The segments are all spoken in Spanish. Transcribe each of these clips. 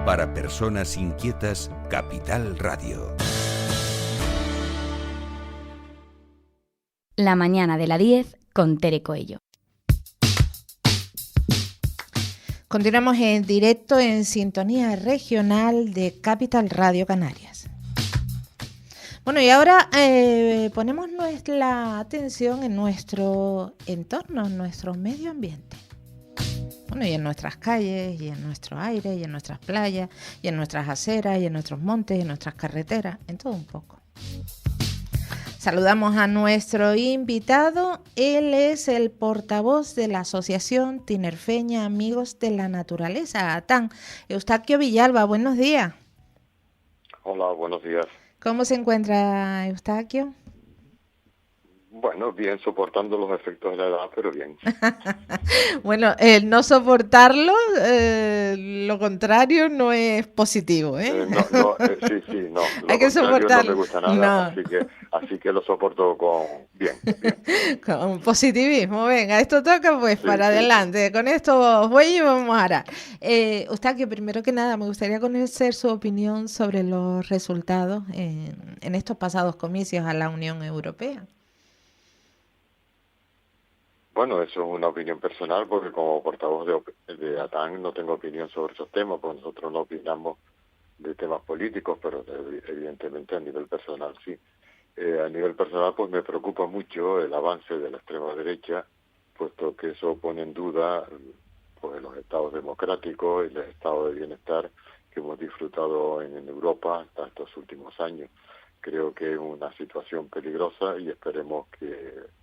Para personas inquietas, Capital Radio. La mañana de la 10 con Tere Coello. Continuamos en directo en sintonía regional de Capital Radio Canarias. Bueno, y ahora ponemos nuestra atención en nuestro entorno, en nuestro medio ambiente. Bueno, y en nuestras calles, y en nuestro aire, y en nuestras playas, y en nuestras aceras, y en nuestros montes, y en nuestras carreteras, en todo un poco. Saludamos a nuestro invitado. Él es el portavoz de la Asociación Tinerfeña Amigos de la Naturaleza, ATAN. Eustaquio Villalba, buenos días. Hola, buenos días. ¿Cómo se encuentra Eustaquio? Bueno, bien, soportando los efectos de la edad, pero bien. Bueno, el no soportarlo, lo contrario no es positivo, ¿eh? Sí, no. Hay que soportarlo. No me gusta nada, no. así que lo soporto bien. Con positivismo, venga, esto toca pues sí, para adelante. Con esto voy y vamos a arar. Eustaquio, primero que nada, me gustaría conocer su opinión sobre los resultados en estos pasados comicios a la Unión Europea. Bueno, eso es una opinión personal porque como portavoz de ATAN no tengo opinión sobre esos temas, porque nosotros no opinamos de temas políticos, pero evidentemente a nivel personal sí. A nivel personal pues me preocupa mucho el avance de la extrema derecha, puesto que eso pone en duda pues los estados democráticos y el estado de bienestar que hemos disfrutado en Europa hasta estos últimos años. Creo que es una situación peligrosa y esperemos que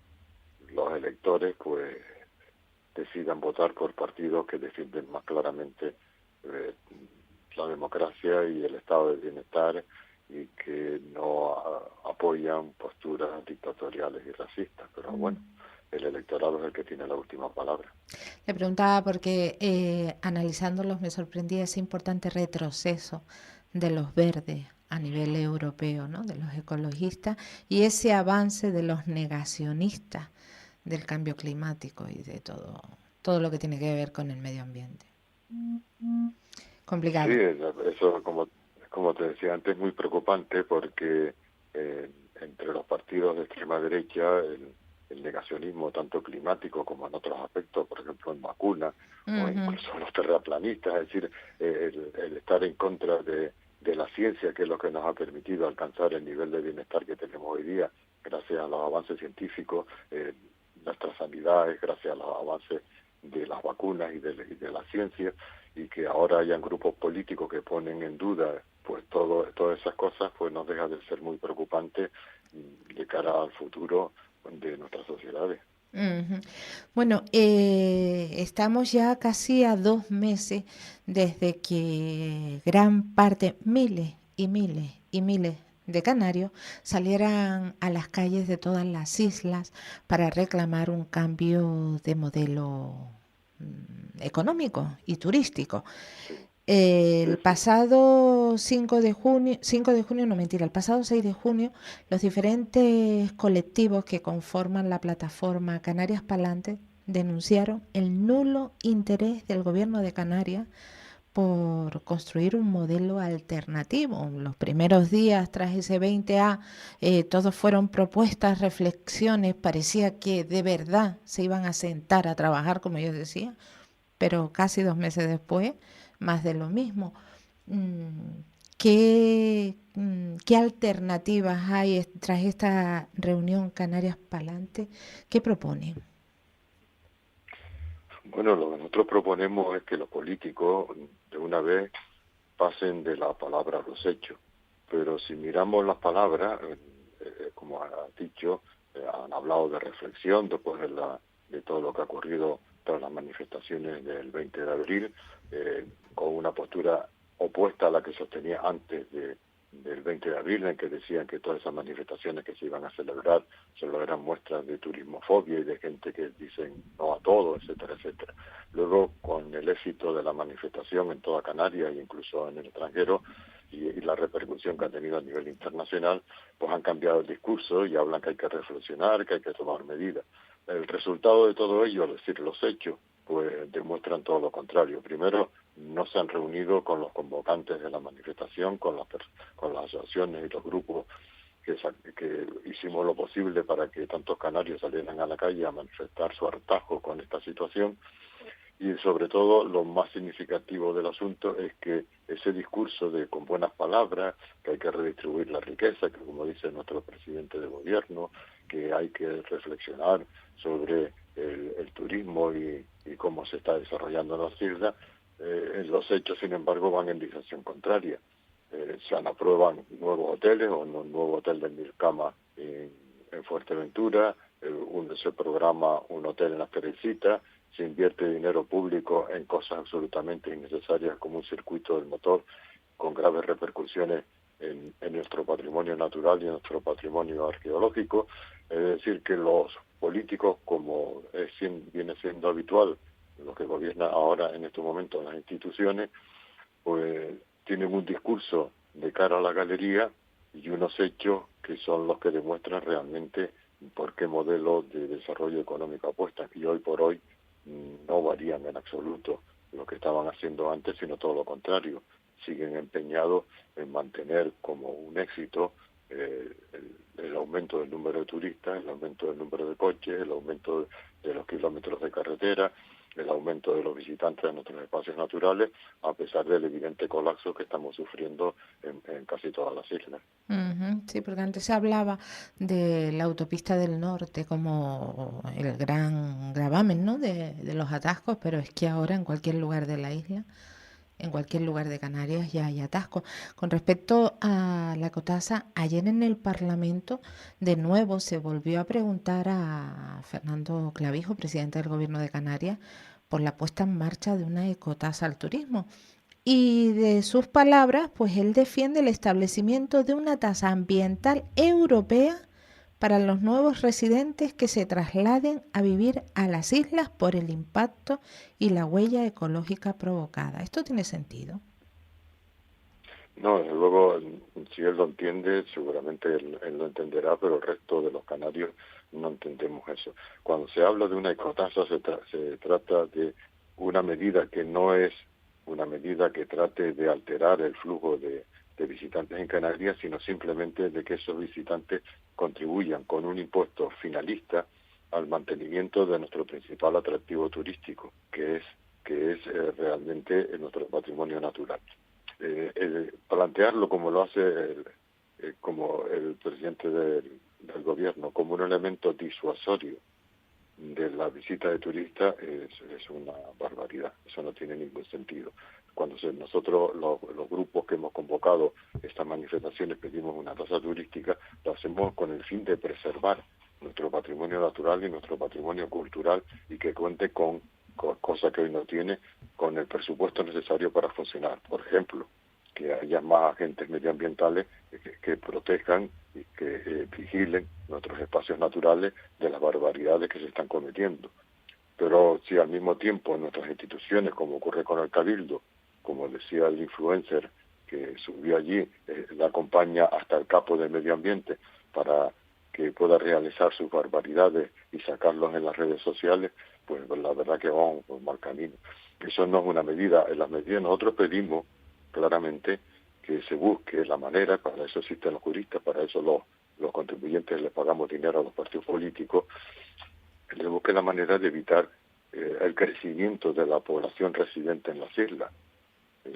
los electores pues decidan votar por partidos que defienden más claramente la democracia y el estado de bienestar y que no apoyan posturas dictatoriales y racistas. Pero bueno, el electorado es el que tiene la última palabra. Le preguntaba porque analizándolos me sorprendía ese importante retroceso de los verdes a nivel europeo, ¿no? De los ecologistas, y ese avance de los negacionistas del cambio climático y de todo lo que tiene que ver con el medio ambiente. Complicado. Sí, eso como te decía antes, es muy preocupante porque entre los partidos de extrema derecha el negacionismo tanto climático como en otros aspectos, por ejemplo en vacunas o incluso los terraplanistas, es decir, el estar en contra de la ciencia, que es lo que nos ha permitido alcanzar el nivel de bienestar que tenemos hoy día, gracias a los avances científicos. Nuestra sanidad es gracias a los avances de las vacunas y de la ciencia, y que ahora hayan grupos políticos que ponen en duda pues todas esas cosas, pues nos deja de ser muy preocupante de cara al futuro de nuestras sociedades. Uh-huh. Bueno, estamos ya casi a 2 meses desde que gran parte, miles de canarios salieran a las calles de todas las islas para reclamar un cambio de modelo económico y turístico. El pasado 5 de junio, el pasado 6 de junio, los diferentes colectivos que conforman la plataforma Canarias Pa'lante denunciaron el nulo interés del gobierno de Canarias por construir un modelo alternativo. Los primeros días tras ese 20A, todos fueron propuestas, reflexiones, parecía que de verdad se iban a sentar a trabajar, como yo decía, pero casi 2 meses después, más de lo mismo. ¿Qué alternativas hay tras esta reunión Canarias Pa'lante? ¿Qué proponen? Bueno, lo que nosotros proponemos es que los políticos de una vez pasen de la palabra a los hechos. Pero si miramos las palabras, como has dicho, han hablado de reflexión después de todo lo que ha ocurrido tras las manifestaciones del 20 de abril, con una postura opuesta a la que sostenía antes del 20 de abril, en que decían que todas esas manifestaciones que se iban a celebrar solo eran muestras de turismofobia y de gente que dicen no a todo, etcétera, etcétera. Luego, con el éxito de la manifestación en toda Canarias e incluso en el extranjero y la repercusión que ha tenido a nivel internacional, pues han cambiado el discurso y hablan que hay que reflexionar, que hay que tomar medidas. El resultado de todo ello, es decir, los hechos, pues demuestran todo lo contrario. Primero, no se han reunido con los convocantes de la manifestación, con las asociaciones y los grupos que hicimos lo posible para que tantos canarios salieran a la calle a manifestar su hartazgo con esta situación. Y sobre todo lo más significativo del asunto es que ese discurso de con buenas palabras, que hay que redistribuir la riqueza, que como dice nuestro presidente de gobierno, que hay que reflexionar sobre el turismo y cómo se está desarrollando en las islas, los hechos sin embargo van en dirección contraria. Se aprueban nuevos hoteles, o un nuevo hotel de 1000 camas en Fuerteventura, se programa un hotel en Las Teresitas, se invierte dinero público en cosas absolutamente innecesarias como un circuito del motor con graves repercusiones en nuestro patrimonio natural y en nuestro patrimonio arqueológico. Es decir, que los políticos, como viene siendo habitual, los que gobiernan ahora en estos momentos las instituciones, pues tienen un discurso de cara a la galería y unos hechos que son los que demuestran realmente por qué modelo de desarrollo económico apuestan. Y hoy por hoy no varían en absoluto lo que estaban haciendo antes, sino todo lo contrario. Siguen empeñados en mantener como un éxito el aumento del número de turistas, el aumento del número de coches, el aumento de los kilómetros de carretera, el aumento de los visitantes a nuestros espacios naturales, a pesar del evidente colapso que estamos sufriendo en casi todas las islas. Sí, porque antes se hablaba de la autopista del norte como el gran gravamen, ¿no?, de los atascos, pero es que ahora en cualquier lugar de la isla, en cualquier lugar de Canarias ya hay atascos. Con respecto a la ecotasa, ayer en el Parlamento de nuevo se volvió a preguntar a Fernando Clavijo, presidente del Gobierno de Canarias, por la puesta en marcha de una ecotasa al turismo. Y de sus palabras, pues él defiende el establecimiento de una tasa ambiental europea para los nuevos residentes que se trasladen a vivir a las islas por el impacto y la huella ecológica provocada. ¿Esto tiene sentido? No, desde luego, si él lo entiende, seguramente él lo entenderá, pero el resto de los canarios no entendemos eso. Cuando se habla de una ecotasa, se trata de una medida que no es una medida que trate de alterar el flujo de visitantes en Canarias, sino simplemente de que esos visitantes contribuyan con un impuesto finalista al mantenimiento de nuestro principal atractivo turístico, que es realmente nuestro patrimonio natural. Plantearlo como lo hace como el presidente del gobierno, como un elemento disuasorio de la visita de turistas, es una barbaridad. Eso no tiene ningún sentido. Cuando nosotros, los grupos que hemos convocado estas manifestaciones, pedimos una tasa turística, lo hacemos con el fin de preservar nuestro patrimonio natural y nuestro patrimonio cultural, y que cuente con cosa que hoy no tiene, con el presupuesto necesario para funcionar. Por ejemplo, que haya más agentes medioambientales que protejan y que vigilen nuestros espacios naturales de las barbaridades que se están cometiendo. Pero si al mismo tiempo en nuestras instituciones, como ocurre con el Cabildo, como decía el influencer que subió allí, la acompaña hasta el capo de Medio Ambiente para que pueda realizar sus barbaridades y sacarlos en las redes sociales, pues la verdad que vamos por mal camino. Eso no es una medida. En las medidas nosotros pedimos claramente que se busque la manera, para eso existen los juristas, para eso los contribuyentes les pagamos dinero a los partidos políticos, que se busque la manera de evitar el crecimiento de la población residente en las islas.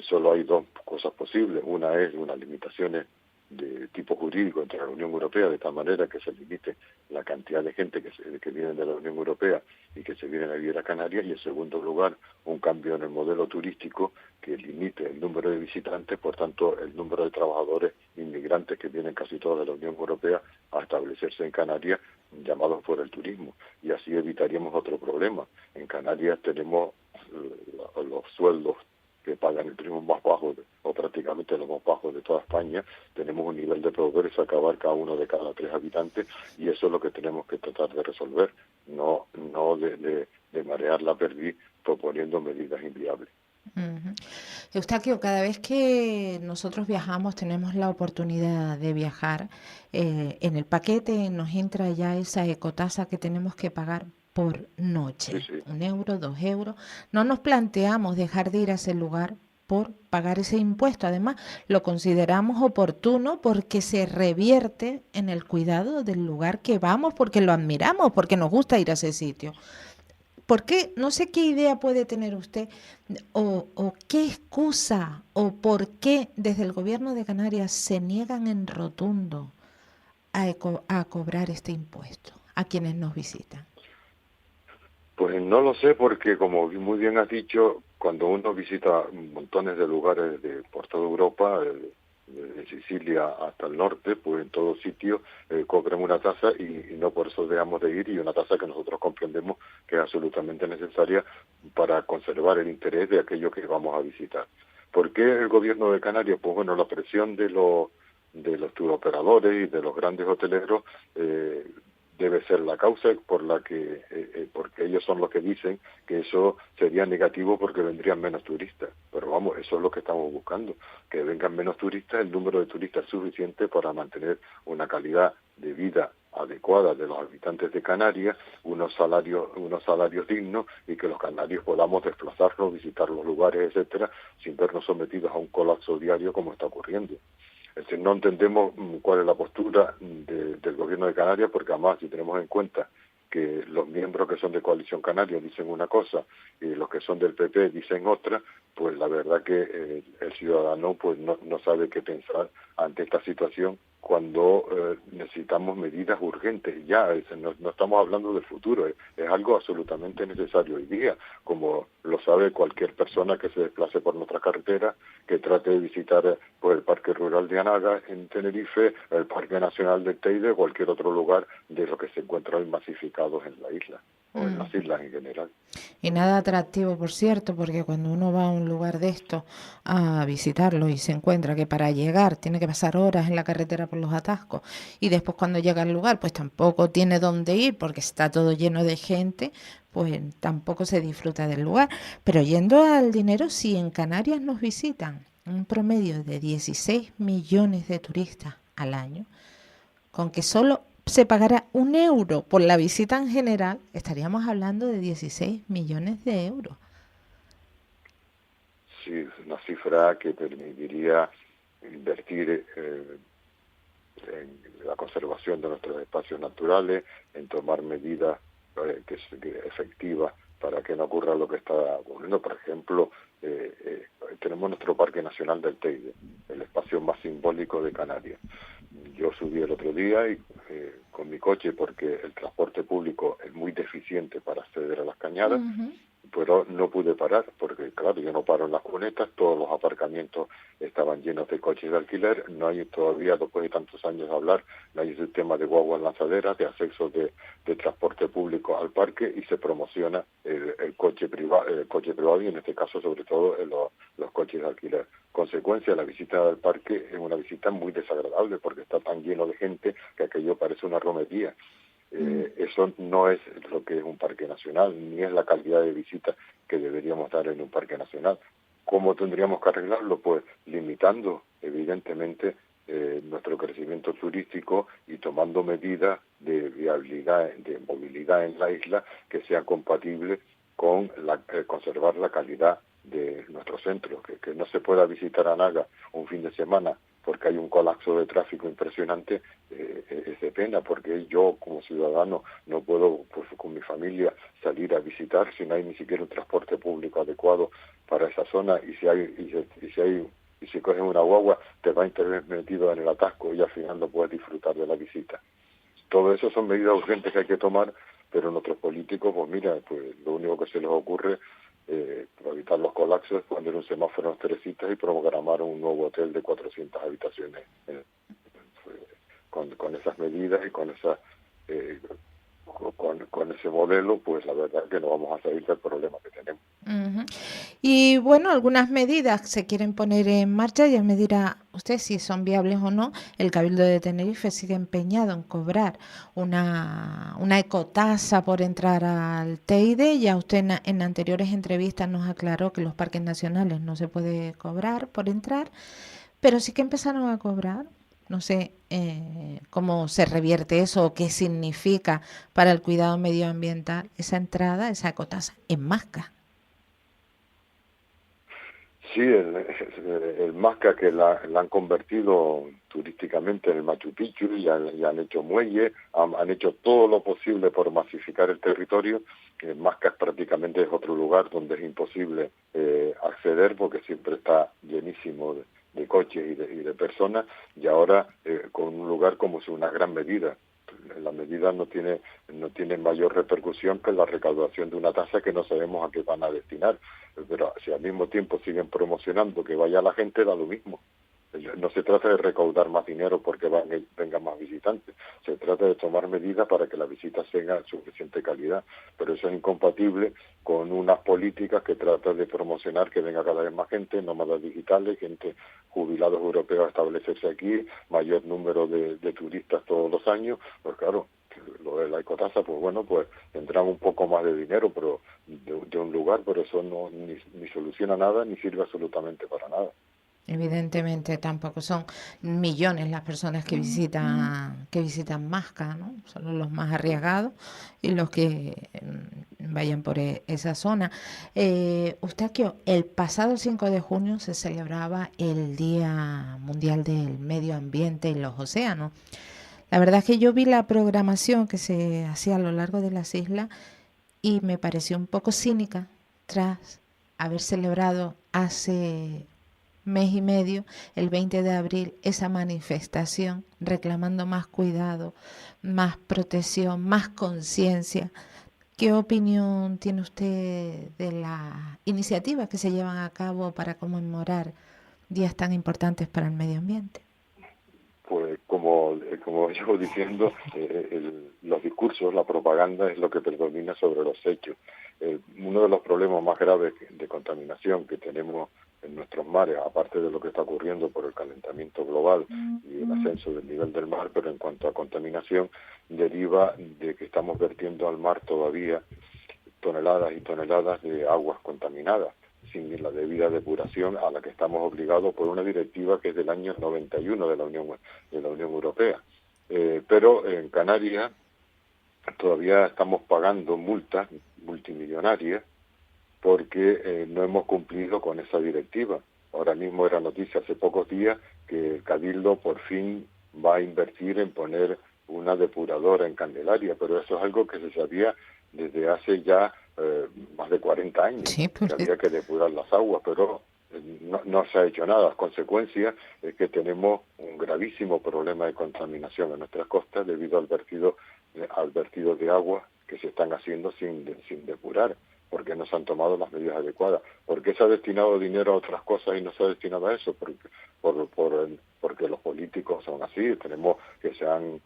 Solo hay dos cosas posibles. Una es unas limitaciones de tipo jurídico entre la Unión Europea, de tal manera que se limite la cantidad de gente que vienen de la Unión Europea y que se vienen a vivir a Canarias, y en segundo lugar un cambio en el modelo turístico que limite el número de visitantes, por tanto el número de trabajadores inmigrantes que vienen casi todos de la Unión Europea a establecerse en Canarias, llamados por el turismo, y así evitaríamos otro problema. En Canarias tenemos los sueldos que pagan el turismo más bajo, o prácticamente los más bajos de toda España. Tenemos un nivel de pobreza que abarca a 1 de cada 3 habitantes, y eso es lo que tenemos que tratar de resolver, no de marear la perdiz proponiendo medidas inviables. Eustaquio, cada vez que nosotros viajamos, tenemos la oportunidad de viajar, en el paquete nos entra ya esa ecotasa que tenemos que pagar por noche. Sí, sí. 1 euro, 2 euros. No nos planteamos dejar de ir a ese lugar por pagar ese impuesto. Además, lo consideramos oportuno porque se revierte en el cuidado del lugar que vamos, porque lo admiramos, porque nos gusta ir a ese sitio. ¿Por qué? No sé qué idea puede tener usted o qué excusa o por qué desde el gobierno de Canarias se niegan en rotundo a cobrar este impuesto a quienes nos visitan. Pues no lo sé porque, como muy bien has dicho, cuando uno visita montones de lugares por toda Europa, de Sicilia hasta el norte, pues en todo sitio cobran una tasa y no por eso dejamos de ir, y una tasa que nosotros comprendemos que es absolutamente necesaria para conservar el interés de aquello que vamos a visitar. ¿Por qué el gobierno de Canarias? Pues bueno, la presión de los turoperadores y de los grandes hoteleros debe ser la causa por la que porque ellos son los que dicen que eso sería negativo porque vendrían menos turistas. Pero vamos, eso es lo que estamos buscando, que vengan menos turistas. El número de turistas es suficiente para mantener una calidad de vida adecuada de los habitantes de Canarias, unos salarios dignos, y que los canarios podamos desplazarnos, visitar los lugares, etcétera, sin vernos sometidos a un colapso diario como está ocurriendo. Es decir, no entendemos cuál es la postura del gobierno de Canarias, porque además, si tenemos en cuenta que los miembros que son de Coalición Canaria dicen una cosa y los que son del PP dicen otra, pues la verdad que el ciudadano pues no sabe qué pensar ante esta situación, cuando necesitamos medidas urgentes ya. No estamos hablando del futuro, es algo absolutamente necesario hoy día, como lo sabe cualquier persona que se desplace por nuestra carretera, que trate de visitar pues el Parque Rural de Anaga en Tenerife, el Parque Nacional del Teide, cualquier otro lugar de los que se encuentran masificados en la isla, o en las islas en general. Y nada atractivo, por cierto, porque cuando uno va a un lugar de esto a visitarlo y se encuentra que para llegar tiene que pasar horas en la carretera por los atascos, y después cuando llega al lugar pues tampoco tiene dónde ir porque está todo lleno de gente, pues tampoco se disfruta del lugar. Pero yendo al dinero, si en Canarias nos visitan un promedio de 16 millones de turistas al año, con que solo se pagara 1 euro por la visita en general, estaríamos hablando de 16 millones de euros. Sí, es una cifra que permitiría invertir en la conservación de nuestros espacios naturales, en tomar medidas efectivas para que no ocurra lo que está ocurriendo. Por ejemplo, tenemos nuestro Parque Nacional del Teide, el espacio más simbólico de Canarias. Yo subí el otro día y con mi coche, porque el transporte público es muy deficiente para acceder a las cañadas, pero no pude parar, porque claro, yo no paro en las cunetas, todos los aparcamientos estaban llenos de coches de alquiler, no hay todavía, después de tantos años de hablar, no hay sistema de guaguas lanzaderas, de acceso de transporte público al parque, y se promociona el coche privado, y en este caso sobre todo los coches de alquiler. Consecuencia, la visita al parque es una visita muy desagradable, porque está tan lleno de gente que aquello parece una romería. Eso no es lo que es un parque nacional, ni es la calidad de visita que deberíamos dar en un parque nacional. ¿Cómo tendríamos que arreglarlo? Pues limitando, evidentemente, nuestro crecimiento turístico y tomando medidas de viabilidad, de movilidad en la isla que sean compatibles con conservar la calidad de nuestros centros, que no se pueda visitar Anaga un fin de semana porque hay un colapso de tráfico impresionante, es de pena, porque yo como ciudadano no puedo, pues, con mi familia salir a visitar si no hay ni siquiera un transporte público adecuado para esa zona, y si coges una guagua te va a tener metido en el atasco y al final no puedes disfrutar de la visita. Todo eso son medidas urgentes que hay que tomar, pero nuestros políticos, pues mira, pues lo único que se les ocurre para evitar los colapsos, poner un semáforo en Teresitas y programar un nuevo hotel de 400 habitaciones. Con esas medidas y con ese modelo, pues la verdad es que no vamos a salir del problema que tenemos. Y bueno, algunas medidas se quieren poner en marcha, ya me dirá usted si son viables o no. El Cabildo de Tenerife sigue empeñado en cobrar una ecotasa por entrar al Teide. Ya usted en anteriores entrevistas nos aclaró que los parques nacionales no se puede cobrar por entrar, pero sí que empezaron a cobrar No sé cómo se revierte eso o qué significa para el cuidado medioambiental esa entrada, esa ecotasa en Masca. Sí, el Masca, que la han convertido turísticamente en el Machu Picchu y han hecho muelle, han hecho todo lo posible por masificar el territorio. Masca prácticamente es otro lugar donde es imposible acceder porque siempre está llenísimo de coches y de personas, y ahora con un lugar como si una gran medida. La medida no tiene mayor repercusión que la recaudación de una tasa que no sabemos a qué van a destinar, pero si al mismo tiempo siguen promocionando que vaya la gente, da lo mismo. No se trata de recaudar más dinero porque vengan más visitantes, se trata de tomar medidas para que las visitas tengan suficiente calidad, pero eso es incompatible con unas políticas que tratan de promocionar que venga cada vez más gente, nómadas digitales, gente, jubilados europeos a establecerse aquí, mayor número de turistas todos los años. Pues claro, lo de la ecotasa, pues bueno, pues tendrán un poco más de dinero pero de un lugar, pero eso no ni soluciona nada ni sirve absolutamente para nada. Evidentemente tampoco son millones las personas que visitan Masca, ¿no? Solo los más arriesgados y los que vayan por esa zona. Eustaquio, el pasado 5 de junio se celebraba el Día Mundial del Medio Ambiente y los Océanos. La verdad es que yo vi la programación que se hacía a lo largo de las islas y me pareció un poco cínica tras haber celebrado hace mes y medio, el 20 de abril, esa manifestación reclamando más cuidado, más protección, más conciencia. ¿Qué opinión tiene usted de las iniciativas que se llevan a cabo para conmemorar días tan importantes para el medio ambiente? Pues como llevo diciendo, los discursos, la propaganda es lo que predomina sobre los hechos. Uno de los problemas más graves de contaminación que tenemos en nuestros mares, aparte de lo que está ocurriendo por el calentamiento global y el ascenso del nivel del mar, pero en cuanto a contaminación, deriva de que estamos vertiendo al mar todavía toneladas y toneladas de aguas contaminadas, sin la debida depuración a la que estamos obligados por una directiva que es del año 91 de la Unión Europea. Pero en Canarias todavía estamos pagando multas multimillonarias porque no hemos cumplido con esa directiva. Ahora mismo era noticia hace pocos días que el Cabildo por fin va a invertir en poner una depuradora en Candelaria, pero eso es algo que se sabía desde hace ya más de 40 años, sí, que había que depurar las aguas, pero no se ha hecho nada. Las consecuencias es que tenemos un gravísimo problema de contaminación en nuestras costas debido al vertido de agua que se están haciendo sin depurar, porque no se han tomado las medidas adecuadas. ¿Por qué se ha destinado dinero a otras cosas y no se ha destinado a eso? Porque los políticos son así. Tenemos que se han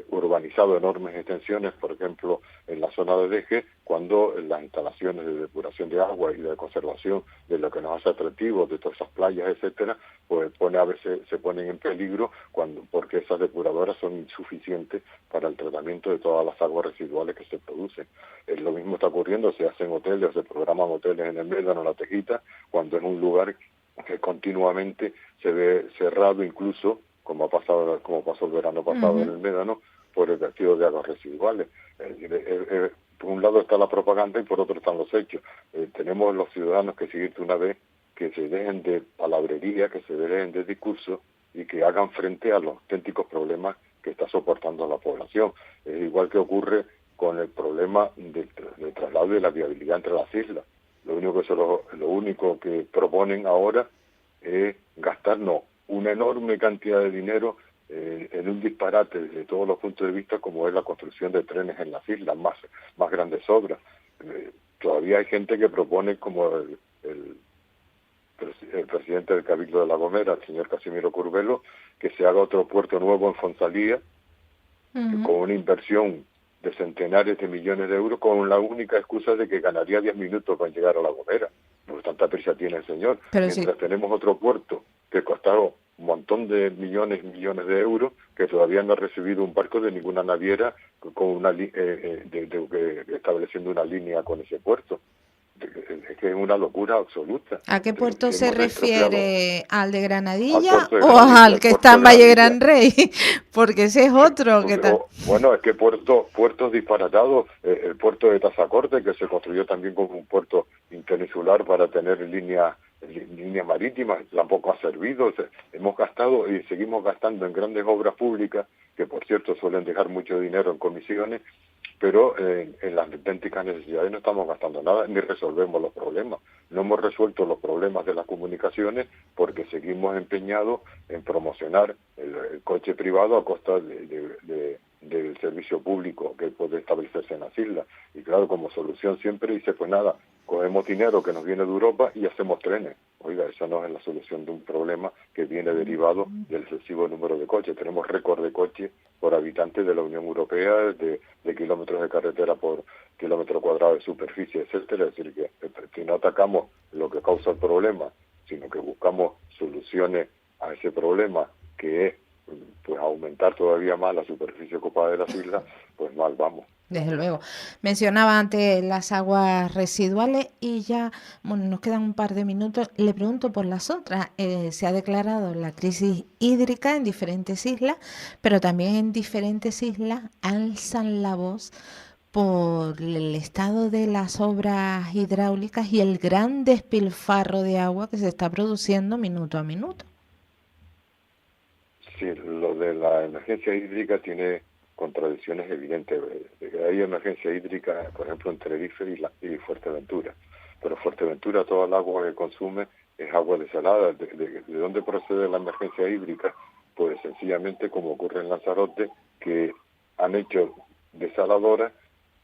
urbanizado enormes extensiones, por ejemplo, en la zona de Deje, cuando las instalaciones de depuración de agua y de conservación de lo que nos hace atractivos, de todas esas playas, etcétera, pues a veces se ponen en peligro porque esas depuradoras son insuficientes para el tratamiento de todas las aguas residuales que se producen. Lo mismo está ocurriendo, se hacen hoteles, se programan hoteles en el Médano, en La Tejita, cuando es un lugar que continuamente se ve cerrado, incluso como pasó el verano pasado en el Médano, por el vertido de aguas residuales. Por un lado está la propaganda y por otro están los hechos. Tenemos los ciudadanos que seguir de una vez que se dejen de palabrería, que se dejen de discurso y que hagan frente a los auténticos problemas que está soportando la población. Es igual que ocurre con el problema del traslado y de la viabilidad entre las islas. Lo único que proponen ahora es gastarnos una enorme cantidad de dinero en un disparate desde todos los puntos de vista, como es la construcción de trenes en las islas, más grandes obras. Todavía hay gente que propone, como el presidente del Cabildo de La Gomera, el señor Casimiro Curbelo, que se haga otro puerto nuevo en Fonsalía, con una inversión de centenares de millones de euros, con la única excusa de que ganaría 10 minutos para llegar a La Gomera. Pues tanta prisa tiene el señor. Pero mientras sí. Tenemos otro puerto que costaron un montón de millones de euros, que todavía no ha recibido un barco de ninguna naviera con estableciendo una línea con ese puerto. es que es una locura absoluta. ¿A qué puerto se Hemos refiere? ¿Al de al Granadilla puerto de o Granadilla, al el que puerto está en de Valle Granadilla. Gran Rey? Porque ese es otro que está... Bueno, es que puertos disparatados, el puerto de Tazacorte, que se construyó también como un puerto interinsular para tener líneas marítimas, tampoco ha servido. Hemos gastado y seguimos gastando en grandes obras públicas, que por cierto suelen dejar mucho dinero en comisiones, pero en las auténticas necesidades no estamos gastando nada ni resolvemos los problemas. No hemos resuelto los problemas de las comunicaciones porque seguimos empeñados en promocionar el coche privado a costa del servicio público que puede establecerse en las islas. Y claro, como solución siempre dice, pues nada, cogemos dinero que nos viene de Europa y hacemos trenes. Oiga, eso no es la solución de un problema que viene derivado del excesivo número de coches. Tenemos récord de coches por habitante de la Unión Europea, de kilómetros de carretera por kilómetro cuadrado de superficie, etcétera. Es decir, que si no atacamos lo que causa el problema, sino que buscamos soluciones a ese problema, que es pues aumentar todavía más la superficie ocupada de las islas, pues mal vamos. Desde luego. Mencionaba antes las aguas residuales y ya, bueno, nos quedan un par de minutos. Le pregunto por las otras. Se ha declarado la crisis hídrica en diferentes islas, pero también en diferentes islas alzan la voz por el estado de las obras hidráulicas y el gran despilfarro de agua que se está produciendo minuto a minuto. Sí, lo de la emergencia hídrica tiene contradicciones evidentes. Hay emergencia hídrica, por ejemplo, en Tenerife y Fuerteventura. Pero Fuerteventura, toda el agua que consume es agua desalada. ¿De dónde procede la emergencia hídrica? Pues sencillamente, como ocurre en Lanzarote, que han hecho desaladoras,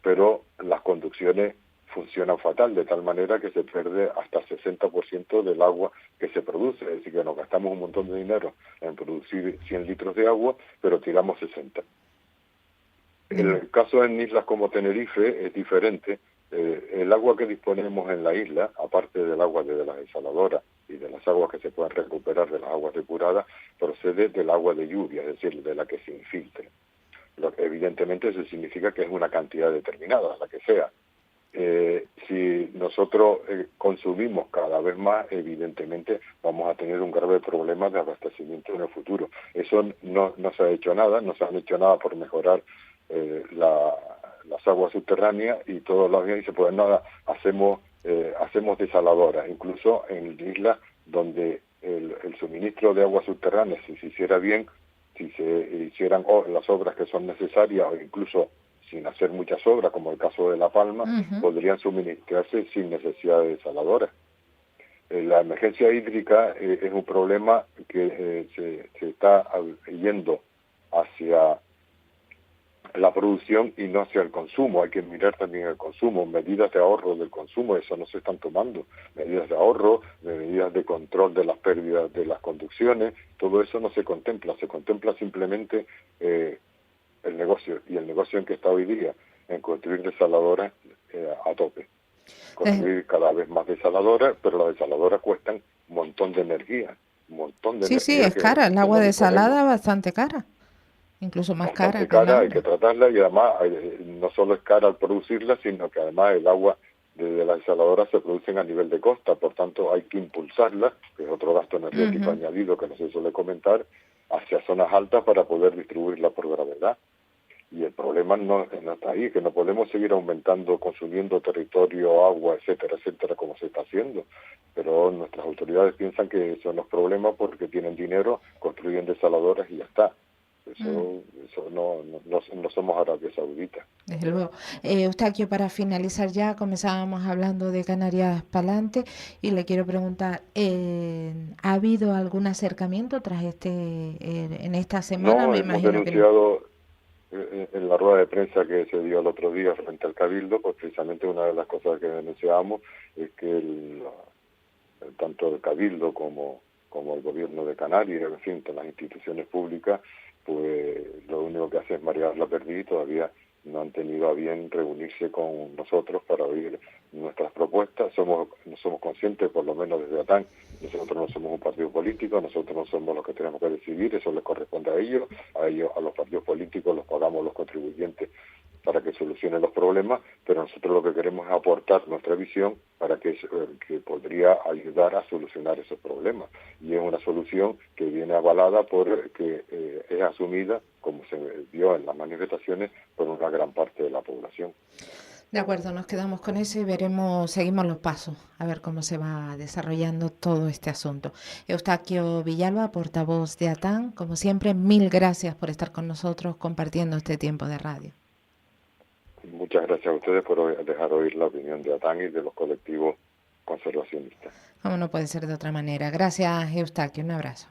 pero las conducciones funcionan fatal, de tal manera que se pierde hasta el 60% del agua que se produce. Es decir, que nos gastamos un montón de dinero en producir 100 litros de agua, pero tiramos 60. El caso en islas como Tenerife es diferente. El agua que disponemos en la isla, aparte del agua de las desaladoras y de las aguas que se pueden recuperar de las aguas depuradas, procede del agua de lluvia, es decir, de la que se infiltre. Evidentemente eso significa que es una cantidad determinada, la que sea. Si nosotros consumimos cada vez más, evidentemente vamos a tener un grave problema de abastecimiento en el futuro. Eso no se ha hecho nada, no se han hecho nada por mejorar las aguas subterráneas, y todos los días dice, pues nada, hacemos desaladoras, incluso en islas donde el suministro de aguas subterráneas, si se hiciera bien, si se hicieran las obras que son necesarias, o incluso sin hacer muchas obras, como el caso de La Palma, podrían suministrarse sin necesidad de desaladoras. La emergencia hídrica es un problema que se está yendo hacia la producción y no hacia el consumo. Hay que mirar también el consumo, medidas de ahorro del consumo, eso no se están tomando, medidas de ahorro, medidas de control de las pérdidas de las conducciones, todo eso no se contempla, se contempla simplemente el negocio, y el negocio en que está hoy día, en construir desaladoras a tope. Construir cada vez más desaladoras, pero las desaladoras cuestan un montón de energía, Sí, es cara, el agua desalada es bastante cara. Incluso más cara que el agua. Hay que tratarla, y además no solo es cara al producirla, sino que además el agua de las desaladoras se producen a nivel de costa, por tanto hay que impulsarla, que es otro gasto energético añadido que no se suele comentar, hacia zonas altas para poder distribuirla por gravedad. Y el problema no está ahí, que no podemos seguir aumentando, consumiendo territorio, agua, etcétera, etcétera, como se está haciendo. Pero nuestras autoridades piensan que son los problemas porque tienen dinero, construyen desaladoras y ya está. Eso no somos Arabia Saudita. Desde luego. Eustaquio, para finalizar ya, comenzábamos hablando de Canarias Palante y le quiero preguntar, ¿ha habido algún acercamiento tras en esta semana? No, me hemos imagino denunciado en la rueda de prensa que se dio el otro día frente al Cabildo, pues precisamente una de las cosas que denunciábamos es que tanto el Cabildo como el gobierno de Canarias, en fin, las instituciones públicas, pues lo único que hace es marear la perdiz, y todavía no han tenido a bien reunirse con nosotros para oír nuestras propuestas. No somos conscientes, por lo menos desde ATAN, nosotros no somos un partido político, nosotros no somos los que tenemos que decidir, eso les corresponde a ellos, a los partidos políticos los pagamos los contribuyentes para que solucione los problemas, pero nosotros lo que queremos es aportar nuestra visión para que podría ayudar a solucionar esos problemas. Y es una solución que viene avalada que es asumida, como se vio en las manifestaciones, por una gran parte de la población. De acuerdo, nos quedamos con eso y seguimos los pasos, a ver cómo se va desarrollando todo este asunto. Eustaquio Villalba, portavoz de ATAN, como siempre, mil gracias por estar con nosotros compartiendo este tiempo de radio. Muchas gracias a ustedes por dejar oír la opinión de ATAN y de los colectivos conservacionistas. Como no puede ser de otra manera. Gracias, Eustaquio, un abrazo.